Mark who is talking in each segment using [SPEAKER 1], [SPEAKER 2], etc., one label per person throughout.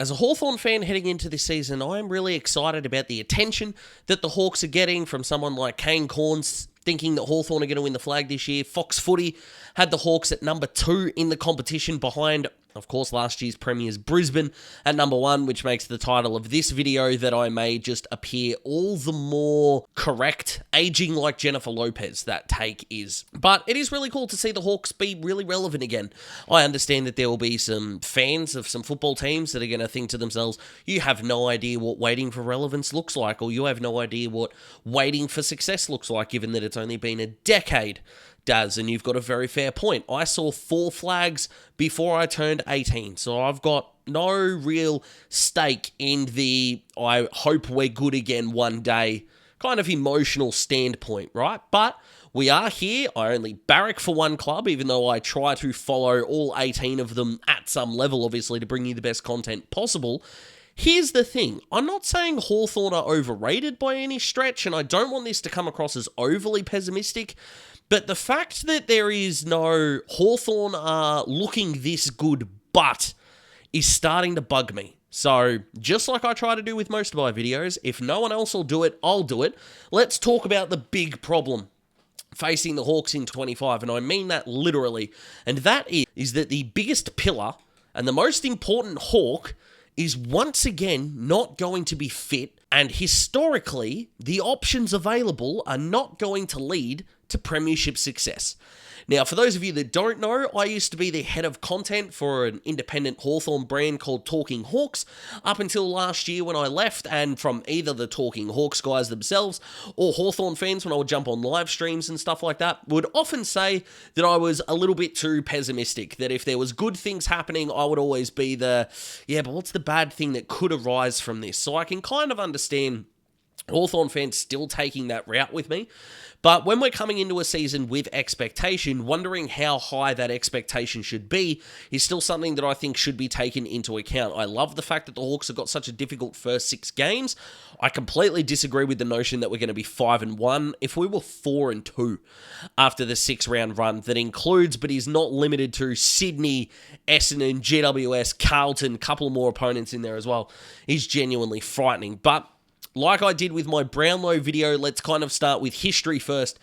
[SPEAKER 1] As a Hawthorn fan heading into this season, I am really excited about the attention that the Hawks are getting from someone like Kane Corns, thinking that Hawthorn are going to win the flag this year. Fox Footy had the Hawks at number 2 in the competition behind, of course, last year's premiers Brisbane at number 1, which makes the title of this video that I made just appear all the more correct, aging like Jennifer Lopez, that take is. But it is really cool to see the Hawks be really relevant again. I understand that there will be some fans of some football teams that are going to think to themselves, you have no idea what waiting for relevance looks like, or you have no idea what waiting for success looks like, given that it's only been a decade. Does, and you've got a very fair point. I saw 4 flags before I turned 18, so I've got no real stake in the I hope we're good again one day kind of emotional standpoint, right? But we are here. I only barrack for one club, even though I try to follow all 18 of them at some level, obviously, to bring you the best content possible. Here's the thing. I'm not saying Hawthorn are overrated by any stretch, and I don't want this to come across as overly pessimistic, but the fact that there is no Hawthorn are looking this good but is starting to bug me. So, just like I try to do with most of my videos, if no one else will do it, I'll do it. Let's talk about the big problem facing the Hawks in 25, and I mean that literally. And that is that the biggest pillar and the most important Hawk is once again not going to be fit, and historically, the options available are not going to lead to premiership success. Now, for those of you that don't know, I used to be the head of content for an independent Hawthorn brand called Talking Hawks up until last year when I left, and from either the Talking Hawks guys themselves or Hawthorn fans when I would jump on live streams and stuff like that would often say that I was a little bit too pessimistic, that if there was good things happening, I would always be but what's the bad thing that could arise from this? So I can kind of understand Hawthorn fans still taking that route with me. But when we're coming into a season with expectation, wondering how high that expectation should be is still something that I think should be taken into account. I love the fact that the Hawks have got such a difficult first 6 games. I completely disagree with the notion that we're going to be 5-1. If we were 4-2 after the 6-round run, that includes but is not limited to Sydney, Essendon, GWS, Carlton, a couple more opponents in there as well, is genuinely frightening. But like I did with my Brownlow video, let's kind of start with history first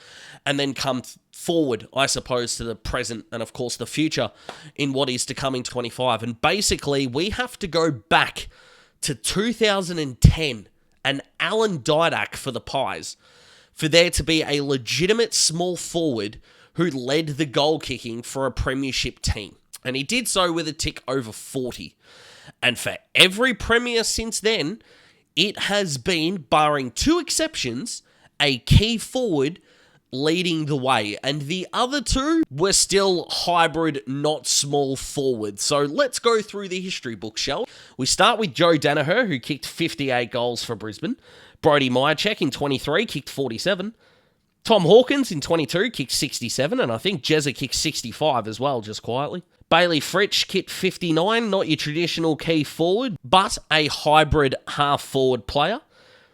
[SPEAKER 1] and then come forward, I suppose, to the present and, of course, the future in what is to come in 25. And basically, we have to go back to 2010 and Alan Didak for the Pies for there to be a legitimate small forward who led the goal kicking for a premiership team. And he did so with a tick over 40. And for every premier since then, it has been, barring 2 exceptions, a key forward leading the way. And the other 2 were still hybrid, not small forward. So let's go through the history book, shall we? We start with Joe Danaher, who kicked 58 goals for Brisbane. Brodie Myercheck in 23 kicked 47. Tom Hawkins in 22 kicked 67. And I think Jezza kicked 65 as well, just quietly. Bailey Fritsch kicked 59, not your traditional key forward, but a hybrid half-forward player.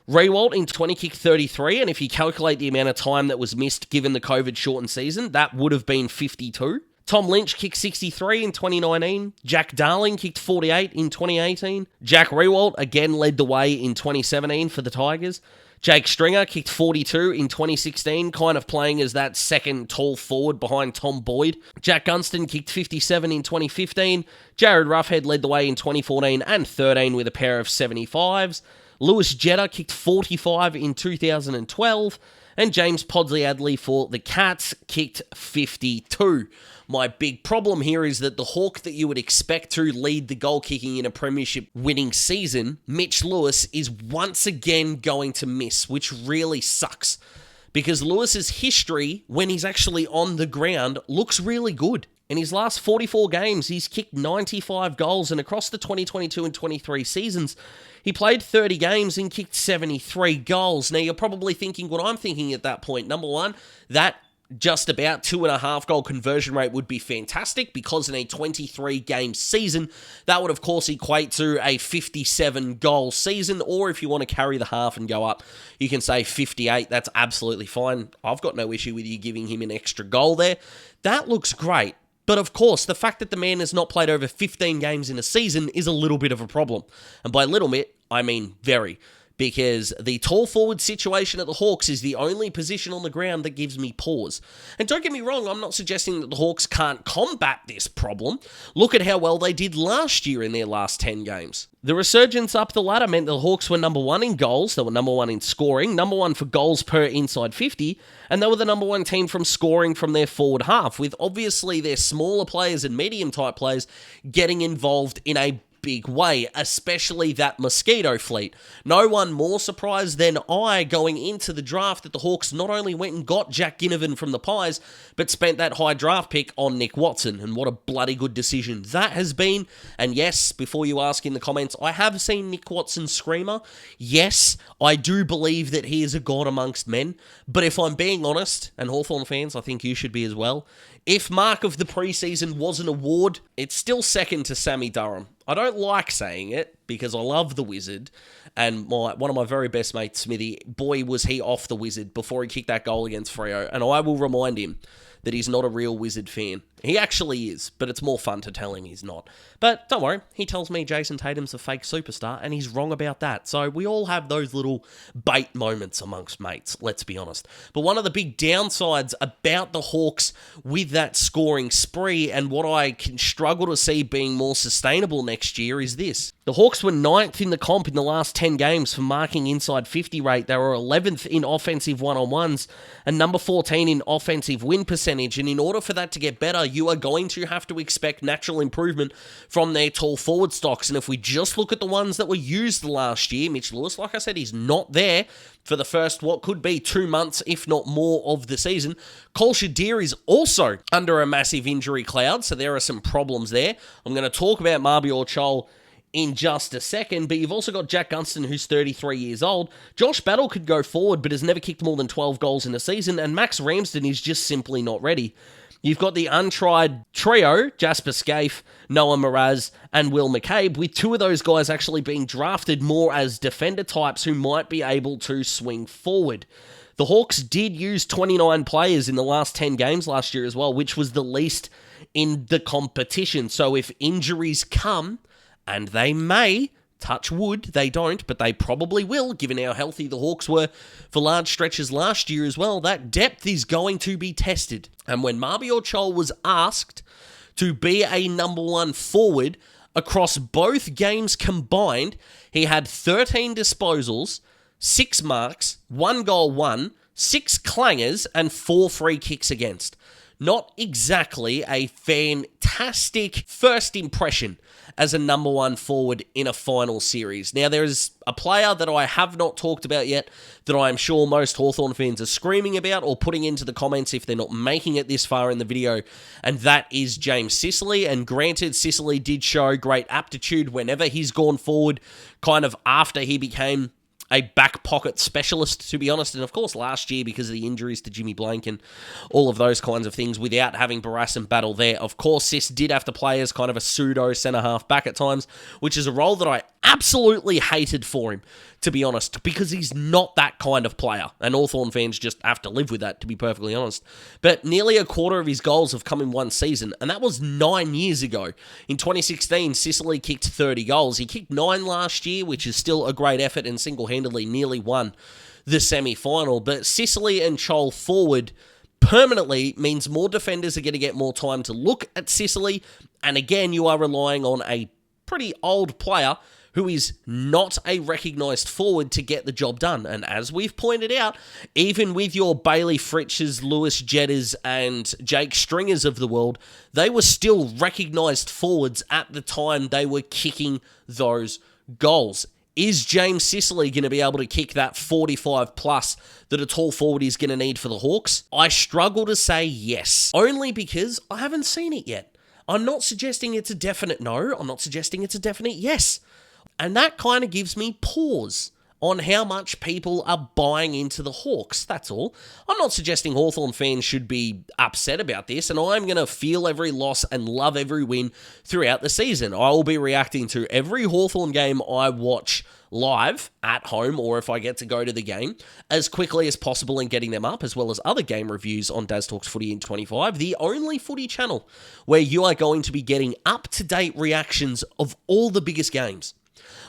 [SPEAKER 1] Rewalt in 20 kicked 33, and if you calculate the amount of time that was missed given the COVID-shortened season, that would have been 52. Tom Lynch kicked 63 in 2019. Jack Darling kicked 48 in 2018. Jack Rewalt again led the way in 2017 for the Tigers. Jake Stringer kicked 42 in 2016, kind of playing as that second tall forward behind Tom Boyd. Jack Gunston kicked 57 in 2015. Jared Roughhead led the way in 2014 and 13 with a pair of 75s. Lewis Jetta kicked 45 in 2012. And James Podsley-Adley for the Cats kicked 52. My big problem here is that the Hawk that you would expect to lead the goal kicking in a premiership winning season, Mitch Lewis, is once again going to miss, which really sucks. Because Lewis's history, when he's actually on the ground, looks really good. In his last 44 games, he's kicked 95 goals, and across the 2022 and 23 seasons, he played 30 games and kicked 73 goals. Now, you're probably thinking what I'm thinking at that point. Number one, that just about 2.5 goal conversion rate would be fantastic, because in a 23-game season, that would, of course, equate to a 57-goal season, or if you want to carry the half and go up, you can say 58. That's absolutely fine. I've got no issue with you giving him an extra goal there. That looks great. But of course, the fact that the man has not played over 15 games in a season is a little bit of a problem. And by little bit, I mean very. Because the tall forward situation at the Hawks is the only position on the ground that gives me pause. And don't get me wrong, I'm not suggesting that the Hawks can't combat this problem. Look at how well they did last year in their last 10 games. The resurgence up the ladder meant the Hawks were number 1 in goals, they were number 1 in scoring, number 1 for goals per inside 50, and they were the number 1 team from scoring from their forward half, with obviously their smaller players and medium-type players getting involved in a big way, especially that Mosquito fleet. No one more surprised than I going into the draft that the Hawks not only went and got Jack Ginnivan from the Pies, but spent that high draft pick on Nick Watson, and what a bloody good decision that has been. And yes, before you ask in the comments, I have seen Nick Watson's screamer. Yes, I do believe that he is a god amongst men, but if I'm being honest, and Hawthorn fans, I think you should be as well, if Mark of the Preseason was an award, it's still second to Sammy Durham. I don't like saying it because I love the Wizard, and one of my very best mates, Smithy, boy was he off the Wizard before he kicked that goal against Freo, and I will remind him that he's not a real Wizard fan. He actually is, but it's more fun to tell him he's not. But don't worry, he tells me Jason Tatum's a fake superstar, and he's wrong about that. So we all have those little bait moments amongst mates, let's be honest. But one of the big downsides about the Hawks with that scoring spree, and what I can struggle to see being more sustainable next year, is this. The Hawks were 9th in the comp in the last 10 games for marking inside 50 rate. They were 11th in offensive one-on-ones and number 14 in offensive win percentage. And in order for that to get better, you are going to have to expect natural improvement from their tall forward stocks. And if we just look at the ones that were used last year, Mitch Lewis, like I said, he's not there for the first, what could be 2 months, if not more, of the season. Cole Shadir is also under a massive injury cloud, so there are some problems there. I'm going to talk about Mabior Chol in just a second, but you've also got Jack Gunston, who's 33 years old. Josh Battle could go forward, but has never kicked more than 12 goals in a season, and Max Ramsden is just simply not ready. You've got the untried trio, Jasper Scaife, Noah Mraz, and Will McCabe, with 2 of those guys actually being drafted more as defender types who might be able to swing forward. The Hawks did use 29 players in the last 10 games last year as well, which was the least in the competition. So if injuries come, and they may, touch wood, they don't, but they probably will, given how healthy the Hawks were for large stretches last year as well, that depth is going to be tested. And when Mabior Chol was asked to be a number 1 forward across both games combined, he had 13 disposals, 6 marks, 1 goal won, 6 clangers, and 4 free kicks against. Not exactly a fantastic first impression as a number 1 forward in a final series. Now, there is a player that I have not talked about yet that I am sure most Hawthorn fans are screaming about or putting into the comments if they're not making it this far in the video, and that is James Sicily. And granted, Sicily did show great aptitude whenever he's gone forward, kind of after he became a back pocket specialist, to be honest. And of course, last year, because of the injuries to Jimmy Blank and all of those kinds of things, without having Barras and Battle there, of course, Sis did have to play as kind of a pseudo centre-half back at times, which is a role that I absolutely hated for him, to be honest, because he's not that kind of player. And Hawthorn fans just have to live with that, to be perfectly honest. But nearly a quarter of his goals have come in one season, and that was 9 years ago. In 2016, Sicily kicked 30 goals. He kicked 9 last year, which is still a great effort, and single-handedly nearly won the semi-final. But Sicily and Chol forward permanently means more defenders are going to get more time to look at Sicily, and again, you are relying on a pretty old player who is not a recognised forward to get the job done. And as we've pointed out, even with your Bailey Fritches, Lewis Jetters, and Jake Stringers of the world, they were still recognised forwards at the time they were kicking those goals. Is James Sicily going to be able to kick that 45 plus that a tall forward is going to need for the Hawks? I struggle to say yes, only because I haven't seen it yet. I'm not suggesting it's a definite no. I'm not suggesting it's a definite yes. And that kind of gives me pause on how much people are buying into the Hawks. That's all. I'm not suggesting Hawthorn fans should be upset about this, and I'm going to feel every loss and love every win throughout the season. I will be reacting to every Hawthorn game I watch live at home, or if I get to go to the game, as quickly as possible and getting them up, as well as other game reviews on Daz Talks Footy in 25, the only footy channel where you are going to be getting up-to-date reactions of all the biggest games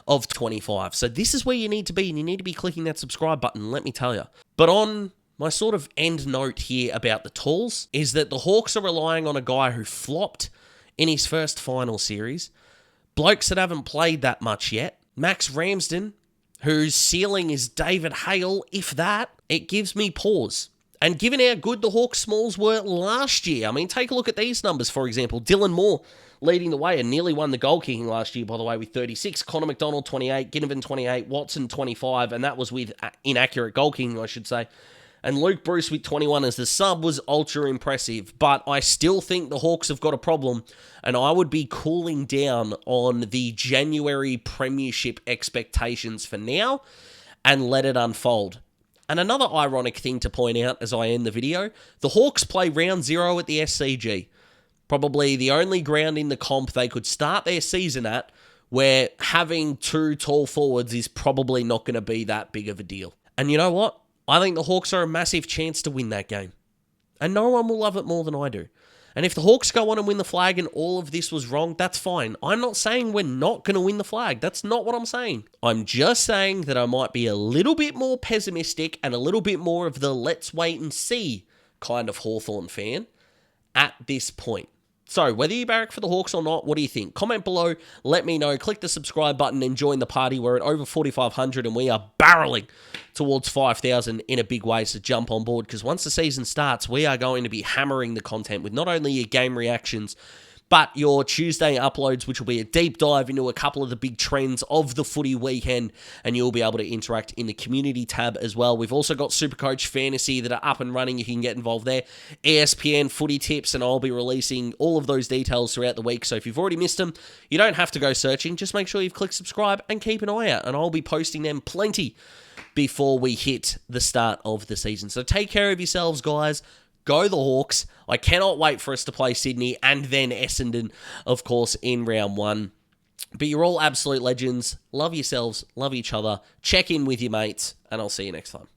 [SPEAKER 1] of 25. So this is where you need to be, and you need to be clicking that subscribe button, let me tell you. But on my sort of end note here about the Tools is that the Hawks are relying on a guy who flopped in his first final series, blokes that haven't played that much yet, Max Ramsden, whose ceiling is David Hale, if that. It gives me pause. And given how good the Hawks smalls were last year, I mean, take a look at these numbers, for example. Dylan Moore leading the way and nearly won the goal kicking last year, by the way, with 36. Connor McDonald, 28. Ginnivan, 28. Watson, 25. And that was with inaccurate goal kicking, I should say. And Luke Bruce with 21 as the sub was ultra impressive. But I still think the Hawks have got a problem, and I would be cooling down on the January premiership expectations for now and let it unfold. And another ironic thing to point out as I end the video, the Hawks play round 0 at the SCG. Probably the only ground in the comp they could start their season at where having two tall forwards is probably not going to be that big of a deal. And you know what? I think the Hawks are a massive chance to win that game. And no one will love it more than I do. And if the Hawks go on and win the flag and all of this was wrong, that's fine. I'm not saying we're not going to win the flag. That's not what I'm saying. I'm just saying that I might be a little bit more pessimistic and a little bit more of the let's wait and see kind of Hawthorn fan at this point. So, whether you barrack for the Hawks or not, what do you think? Comment below, let me know. Click the subscribe button and join the party. We're at over 4,500 and we are barreling towards 5,000 in a big way, so jump on board, because once the season starts, we are going to be hammering the content with not only your game reactions, but your Tuesday uploads, which will be a deep dive into a couple of the big trends of the footy weekend, and you'll be able to interact in the community tab as well. We've also got Supercoach Fantasy that are up and running. You can get involved there. ESPN footy tips, and I'll be releasing all of those details throughout the week. So if you've already missed them, you don't have to go searching. Just make sure you've clicked subscribe and keep an eye out, and I'll be posting them plenty before we hit the start of the season. So take care of yourselves, guys. Go the Hawks. I cannot wait for us to play Sydney and then Essendon, of course, in round 1. But you're all absolute legends. Love yourselves. Love each other. Check in with your mates. And I'll see you next time.